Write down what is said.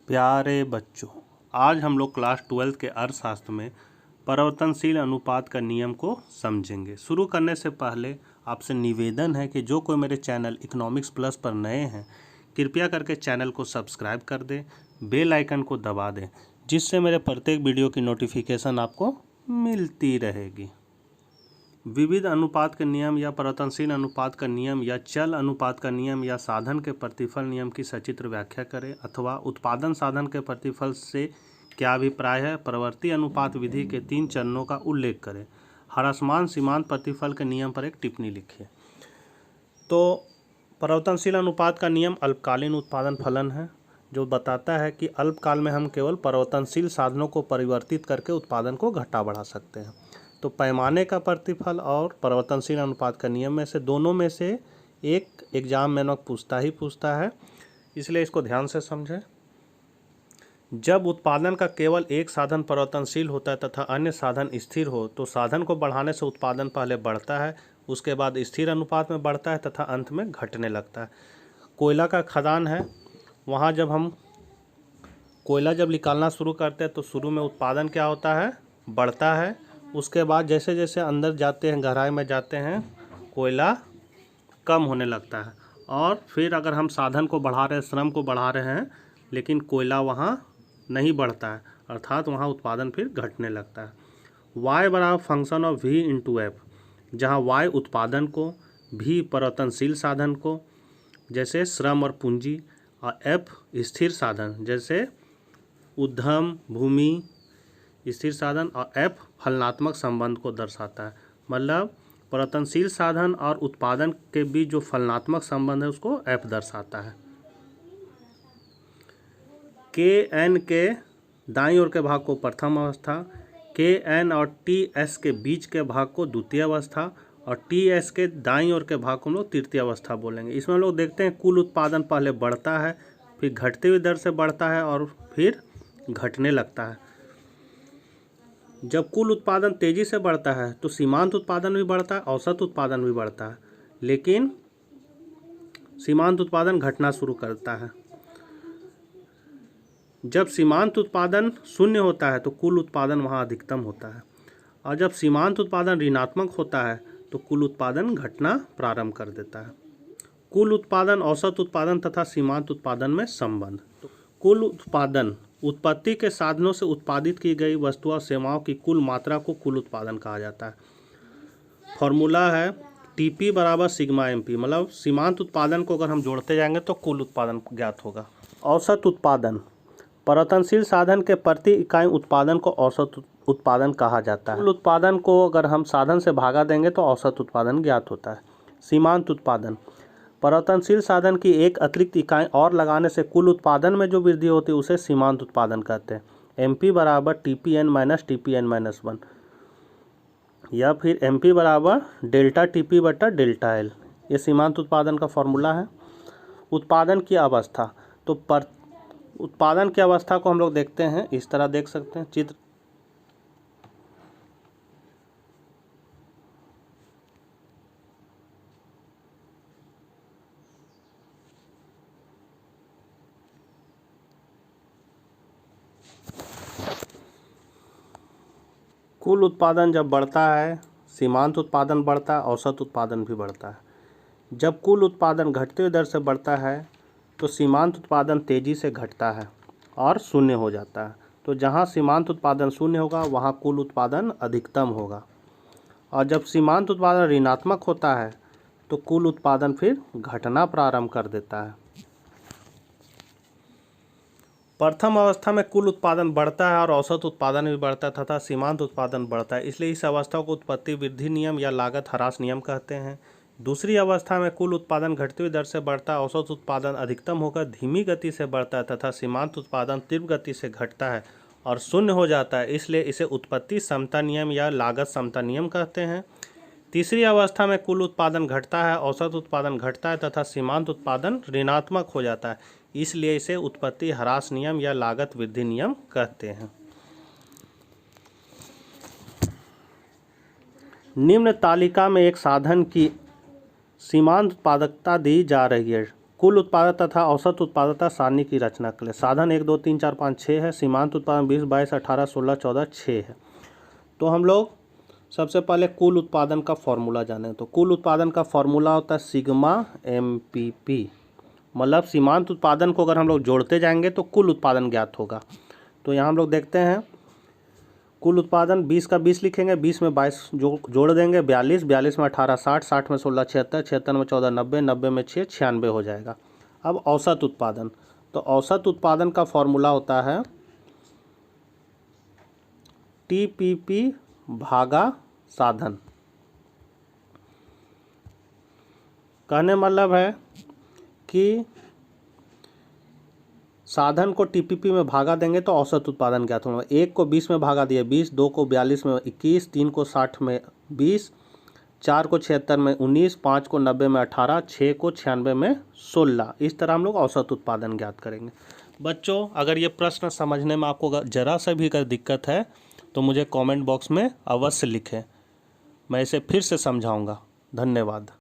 प्यारे बच्चों, आज हम लोग क्लास 12 के अर्थशास्त्र में परिवर्तनशील अनुपात का नियम को समझेंगे। शुरू करने से पहले आपसे निवेदन है कि जो कोई मेरे चैनल इकोनॉमिक्स प्लस पर नए हैं, कृपया करके चैनल को सब्सक्राइब कर दें, बेल आइकन को दबा दें, जिससे मेरे प्रत्येक वीडियो की नोटिफिकेशन आपको मिलती रहेगी। विविध अनुपात के नियम या परिवर्तनशील अनुपात का नियम या चल अनुपात का नियम या साधन के प्रतिफल नियम की सचित्र व्याख्या करें अथवा उत्पादन साधन के प्रतिफल से क्या अभिप्राय है। प्रवर्ती अनुपात विधि के 3 चरणों का उल्लेख करें। ह्रासमान सीमांत प्रतिफल के नियम पर एक टिप्पणी लिखिए। तो परिवर्तनशील अनुपात का नियम अल्पकालीन उत्पादन फलन है, जो बताता है कि अल्पकाल में हम केवल परिवर्तनशील साधनों को परिवर्तित करके उत्पादन को घटा बढ़ा सकते हैं। तो पैमाने का प्रतिफल और परिवर्तनशील अनुपात का नियम में से दोनों में से एक एग्जाम में पूछता है, इसलिए इसको ध्यान से समझें। जब उत्पादन का केवल एक साधन परिवर्तनशील होता है तथा अन्य साधन स्थिर हो, तो साधन को बढ़ाने से उत्पादन पहले बढ़ता है, उसके बाद स्थिर अनुपात में बढ़ता है तथा अंत में घटने लगता है। कोयला का खदान है, वहाँ जब हम कोयला निकालना शुरू करते हैं तो शुरू में उत्पादन क्या होता है, बढ़ता है। उसके बाद जैसे जैसे अंदर जाते हैं, गहराई में जाते हैं, कोयला कम होने लगता है। और फिर अगर हम साधन को बढ़ा रहे हैं, श्रम को बढ़ा रहे हैं, लेकिन कोयला वहाँ नहीं बढ़ता है, अर्थात वहाँ उत्पादन फिर घटने लगता है। y बराबर function of v into F, जहाँ y उत्पादन को, v परिवर्तनशील साधन को जैसे श्रम और पूंजी, और f स्थिर साधन जैसे उद्यम, भूमि, स्थिर साधन, और f फलनात्मक संबंध को दर्शाता है। मतलब परिवर्तनशील साधन और उत्पादन के बीच जो फलनात्मक संबंध है उसको f दर्शाता है। kn के दाईं ओर के भाग को प्रथम अवस्था, kn और ts के बीच के भाग को द्वितीय अवस्था, और ts के दाईं ओर के भाग को हम लोग तृतीय अवस्था बोलेंगे। इसमें हम लोग देखते हैं कुल उत्पादन पहले बढ़ता है, फिर घटते हुए दर से बढ़ता है और फिर घटने लगता है। जब कुल उत्पादन तेजी से बढ़ता है तो सीमांत उत्पादन भी बढ़ता है, औसत उत्पादन भी बढ़ता है, लेकिन सीमांत उत्पादन घटना शुरू करता है। जब सीमांत उत्पादन शून्य होता है तो कुल उत्पादन वहाँ अधिकतम होता है, और जब सीमांत उत्पादन ऋणात्मक होता है तो कुल उत्पादन घटना प्रारंभ कर देता है। कुल उत्पादन, औसत उत्पादन तथा सीमांत उत्पादन में संबंध। कुल उत्पादन उत्पत्ति के साधनों से उत्पादित की गई वस्तुओं और सेवाओं की कुल मात्रा को कुल उत्पादन कहा जाता है। फॉर्मूला है टीपी बराबर सिग्मा एमपी, मतलब सीमांत उत्पादन को अगर हम जोड़ते जाएंगे तो कुल उत्पादन ज्ञात होगा। औसत उत्पादन, परिवर्तनशील साधन के प्रति इकाई उत्पादन को औसत उत्पादन कहा जाता है। कुल उत्पादन को अगर हम साधन से भागा देंगे तो औसत उत्पादन ज्ञात होता है। सीमांत उत्पादन, परिवर्तनशील साधन की एक अतिरिक्त इकाई और लगाने से कुल उत्पादन में जो वृद्धि होती है उसे सीमांत उत्पादन कहते हैं। एमपी बराबर टीपीएन माइनस टीपीएन माइनस 1, या फिर एमपी बराबर डेल्टा टीपी बटा डेल्टा एल, ये सीमांत उत्पादन का फॉर्मूला है। उत्पादन की अवस्था, तो उत्पादन की अवस्था को हम लोग देखते हैं, इस तरह देख सकते हैं चित्र। कुल उत्पादन जब बढ़ता है, सीमांत उत्पादन बढ़ता है, औसत उत्पादन भी बढ़ता है। जब कुल उत्पादन घटते हुए दर से बढ़ता है तो सीमांत उत्पादन तेज़ी से घटता है और शून्य हो जाता है। तो जहाँ सीमांत उत्पादन शून्य होगा वहाँ कुल उत्पादन अधिकतम होगा, और जब सीमांत उत्पादन ऋणात्मक होता है तो कुल उत्पादन फिर घटना प्रारंभ कर देता है। प्रथम अवस्था में कुल उत्पादन बढ़ता है और औसत उत्पादन भी बढ़ता है तथा सीमांत उत्पादन बढ़ता है, इसलिए इस अवस्था को उत्पत्ति वृद्धि नियम या लागत ह्रास नियम कहते हैं। दूसरी अवस्था में कुल उत्पादन घटती हुई दर से बढ़ता है, औसत उत्पादन अधिकतम होकर धीमी गति से बढ़ता है तथा सीमांत उत्पादन तीव्र गति से घटता है और शून्य हो जाता है, इसलिए इसे उत्पत्ति समता नियम या लागत समता नियम कहते हैं। तीसरी अवस्था में कुल उत्पादन घटता है, औसत उत्पादन घटता है तथा सीमांत उत्पादन ऋणात्मक हो जाता है, इसलिए इसे उत्पत्ति ह्रास नियम या लागत वृद्धि नियम कहते हैं। निम्न तालिका में एक साधन की सीमांत उत्पादकता दी जा रही है। कुल उत्पादकता तथा औसत उत्पादकता सारणी की रचना करें। साधन 1 2 3 4 5 6 है। सीमांत उत्पादन 20 22 18 16 14 6 है। तो हम लोग सबसे पहले कुल उत्पादन का फॉर्मूला जाने। तो कुल उत्पादन का फॉर्मूला होता है सिग्मा MPP, मतलब सीमांत उत्पादन को अगर हम लोग जोड़ते जाएंगे तो कुल उत्पादन ज्ञात होगा। तो यहाँ हम लोग देखते हैं कुल उत्पादन 20 का 20 लिखेंगे, 20 में 22 जोड़ देंगे 42, 42 में 18 60, 60 में 16 76, 76 में 14 90, 90 में 6 96 हो जाएगा। अब औसत उत्पादन, तो औसत उत्पादन का फॉर्मूला होता है TPP भागा साधन। कहने मतलब है कि साधन को TPP में भागा देंगे तो औसत उत्पादन ज्ञात होगा। 1 को 20 में भागा दिए 20, 2 को 42 में 21, 3 को 60 में 20, 4 को 76 में 19, 5 को 90 में 18, 6 को 96 में 16। इस तरह हम लोग औसत उत्पादन ज्ञात करेंगे। बच्चों, अगर ये प्रश्न समझने में आपको ज़रा सा भी अगर दिक्कत है तो मुझे कमेंट बॉक्स में अवश्य लिखें, मैं इसे फिर से समझाऊंगा। धन्यवाद।